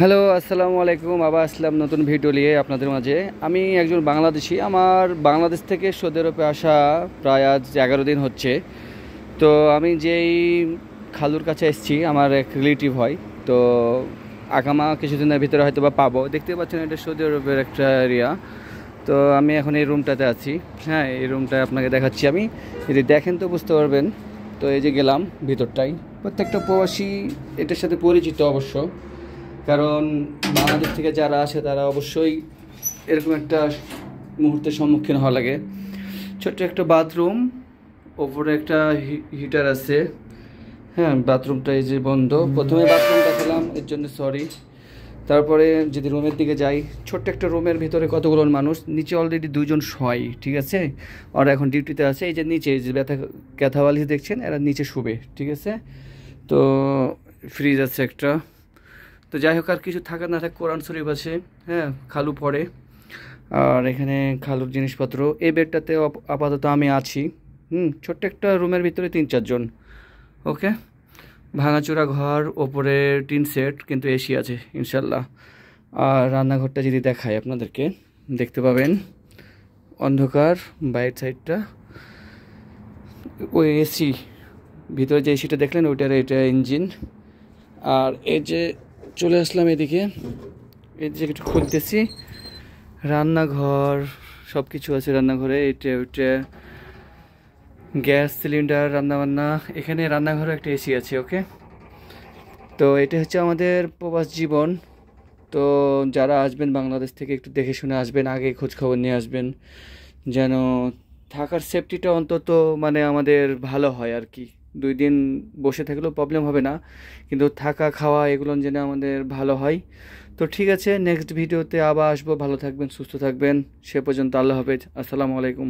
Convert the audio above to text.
Hello, আসসালামু আলাইকুম। আবার আসলাম নতুন ভিডিও নিয়ে আপনাদের মাঝে। আমি একজন বাংলাদেশি। আমার বাংলাদেশ থেকে সৌদি আরবে আসা প্রায় আজ 11 দিন হচ্ছে। তো আমি যেই খালুর কাছে এসেছি, আমার এক রিলেটিভ হয়। তো আগামা কিছুদিনের ভিতরে হয়তো বা পাবো। দেখতে পাচ্ছেন এটা সৌদি আরবের একটা এরিয়া। তো আমি এখন এই রুমটাতে আছি। হ্যাঁ, এই রুমটা আপনাকে দেখাচ্ছি আমি। যদি দেখেন তো বুঝতে পারবেন। তো এই যে গেলাম ভিতরটাই। প্রত্যেকটা প্রবাসী এটার সাথে পরিচিত অবশ্য, কারণ বাংলাদেশ থেকে যারা আসে তারা অবশ্যই এরকম একটা মুহূর্তের সম্মুখীন হওয়া লাগে। ছোট্ট একটা বাথরুম, ওপরে একটা হিটার আছে। হ্যাঁ, বাথরুমটা এই যে বন্ধ। প্রথমে বাথরুম দেখালাম, এর জন্য সরি। তারপরে যদি রুমের দিকে যাই, ছোট্ট একটা রুমের ভিতরে কতগুলো মানুষ, নিচে অলরেডি দুইজন শোয়, ঠিক আছে। ওরা এখন ডিউটিতে আছে। এই যে নিচে যে ক্যাথাওয়ালি দেখছেন, এরা নিচে শুবে, ঠিক আছে। তো ফ্রিজ আছে একটা। তো যাই হোক, আর কিছু থাকা না থাক, কোরআন শরীফ আছে। হ্যাঁ, খালু পড়ে। আর এখানে খালুর জিনিসপত্র। এই বেডটাতে আপাতত আমি আছি। ছোট্ট একটা রুমের ভিতরে 3-4 জন। ওকে। ভাঙাচোরা ঘর, ওপরে টিন সেট, কিন্তু এসি আছে ইনশাল্লাহ। আর রান্নাঘরটা যদি দেখাই আপনাদেরকে, দেখতে পাবেন অন্ধকার বাইরের সাইডটা। ওই এসি, ভিতরে যে এসিটা দেখলেন ওইটার, এটা ইঞ্জিন। আর এই যে চলে আসলাম এদিকে, এই যে একটু খুলতেছি। রান্নাঘর, সব কিছু আছে রান্নাঘরে। এটা ওইটা গ্যাস সিলিন্ডার, রান্নাবান্না। এখানে রান্নাঘরে একটা এসি আছে। ওকে। তো এটা হচ্ছে আমাদের প্রবাস জীবন। তো যারা আসবেন বাংলাদেশ থেকে, একটু দেখে শুনে আসবেন, আগে খোঁজ খবর নিয়ে আসবেন, যেন থাকার সেফটিটা অন্তত মানে আমাদের ভালো হয় আর কি। 2 দিন বসে থাকলেও প্রবলেম হবে না, কিন্তু থাকা খাওয়া এগুলো যেন আমাদের ভালো হয়। তো ঠিক আছে, নেক্সট ভিডিওতে আবার আসবো। ভালো থাকবেন, সুস্থ থাকবেন। সে পর্যন্ত আল্লাহ হাফেজ, আসসালামু আলাইকুম।